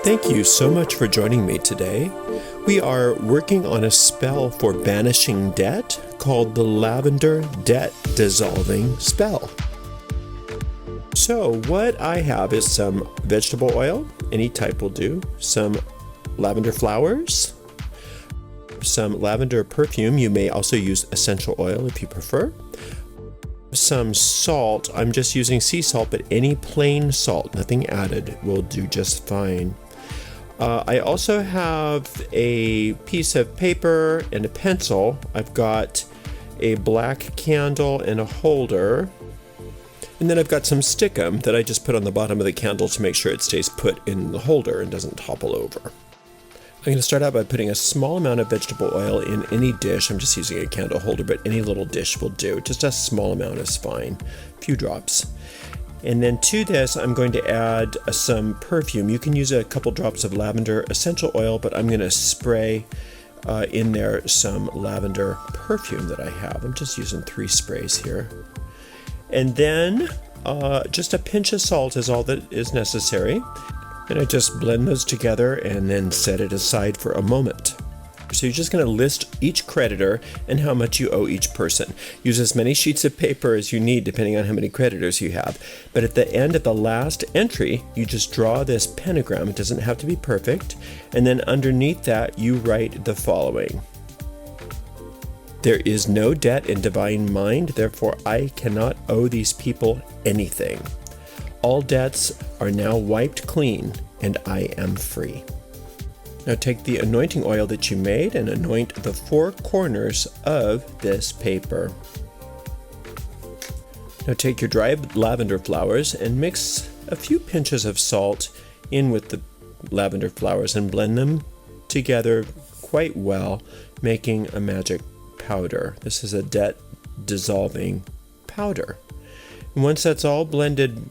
Thank you so much for joining me today. We are working on a spell for banishing debt called the Lavender Debt Dissolving Spell. So what I have is some vegetable oil, any type will do, some lavender flowers, some lavender perfume. You may also use essential oil if you prefer. Some salt. I'm just using sea salt, but any plain salt, nothing added, will do just fine. I also have a piece of paper and a pencil. I've got a black candle and a holder. And then I've got some stickum that I just put on the bottom of the candle to make sure it stays put in the holder and doesn't topple over. I'm going to start out by putting a small amount of vegetable oil in any dish. I'm just using a candle holder, but any little dish will do. Just a small amount is fine. A few drops. And then to this, I'm going to add some perfume. You can use a couple drops of lavender essential oil, but I'm going to spray in there some lavender perfume that I have. I'm just using 3 sprays here. And then just a pinch of salt is all that is necessary. And I just blend those together and then set it aside for a moment. So you're just going to list each creditor and how much you owe each person. Use as many sheets of paper as you need depending on how many creditors you have. But at the end of the last entry, you just draw this pentagram. It doesn't have to be perfect. And then underneath that, you write the following. There is no debt in divine mind, therefore I cannot owe these people anything. All debts are now wiped clean, and I am free. Now take the anointing oil that you made and anoint the 4 corners of this paper. Now take your dried lavender flowers and mix a few pinches of salt in with the lavender flowers and blend them together quite well, making a magic powder. This is a debt dissolving powder. And once that's all blended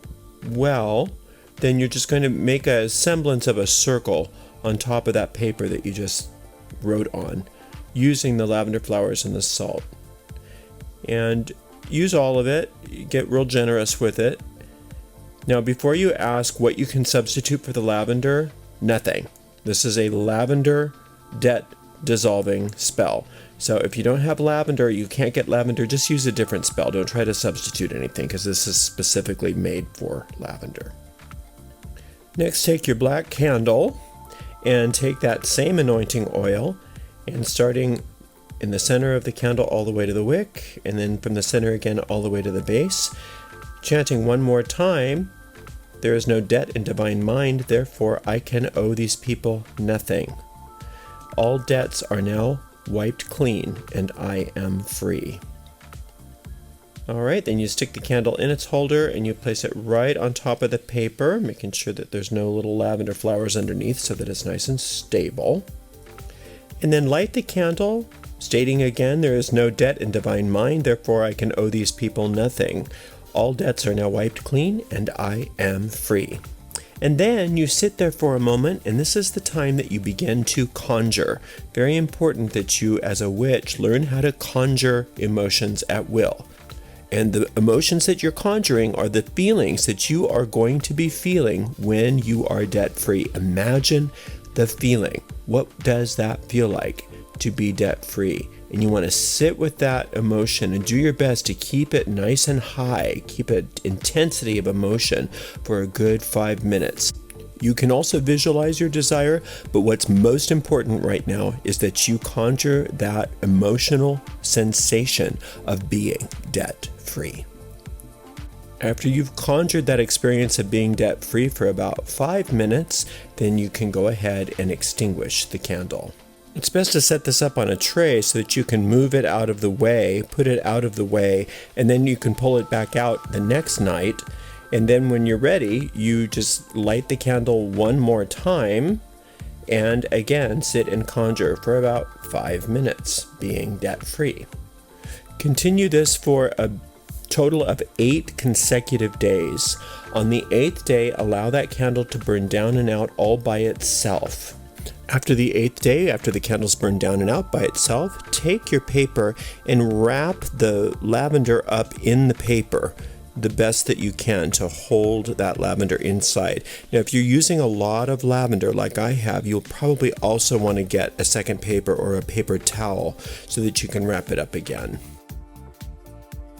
well, then you're just going to make a semblance of a circle on top of that paper that you just wrote on, using the lavender flowers and the salt. And use all of it, get real generous with it. Now before you ask what you can substitute for the lavender, nothing. This is a lavender debt dissolving spell. So if you don't have lavender, you can't get lavender, just use a different spell. Don't try to substitute anything because this is specifically made for lavender. Next, take your black candle and take that same anointing oil and starting in the center of the candle all the way to the wick, and then from the center again all the way to the base, chanting one more time, there is no debt in divine mind, therefore I can owe these people nothing. All debts are now wiped clean, and I am free. Alright, then you stick the candle in its holder and you place it right on top of the paper, making sure that there's no little lavender flowers underneath so that it's nice and stable. And then light the candle, stating again, there is no debt in divine mind, therefore I can owe these people nothing. All debts are now wiped clean, and I am free. And then you sit there for a moment, and this is the time that you begin to conjure. Very important that you, as a witch, learn how to conjure emotions at will. And the emotions that you're conjuring are the feelings that you are going to be feeling when you are debt-free. Imagine the feeling. What does that feel like to be debt-free? And you want to sit with that emotion and do your best to keep it nice and high, keep an intensity of emotion for a good 5 minutes. You can also visualize your desire, but what's most important right now is that you conjure that emotional sensation of being debt-free. After you've conjured that experience of being debt-free for about 5 minutes, then you can go ahead and extinguish the candle. It's best to set this up on a tray so that you can move it out of the way, put it out of the way, and then you can pull it back out the next night. And then when you're ready, you just light the candle one more time and again sit and conjure for about 5 minutes, being debt-free. Continue this for a total of 8 consecutive days. On the 8th day, allow that candle to burn down and out all by itself. After the 8th day, after the candles burn down and out by itself, take your paper and wrap the lavender up in the paper the best that you can to hold that lavender inside. Now, if you're using a lot of lavender like I have, you'll probably also want to get a second paper or a paper towel so that you can wrap it up again.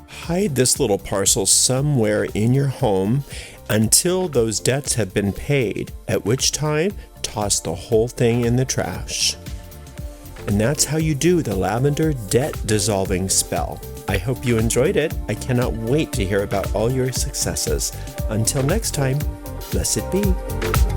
Hide this little parcel somewhere in your home until those debts have been paid, at which time toss the whole thing in the trash. And that's how you do the lavender debt dissolving spell. I hope you enjoyed it. I cannot wait to hear about all your successes. Until next time, blessed be.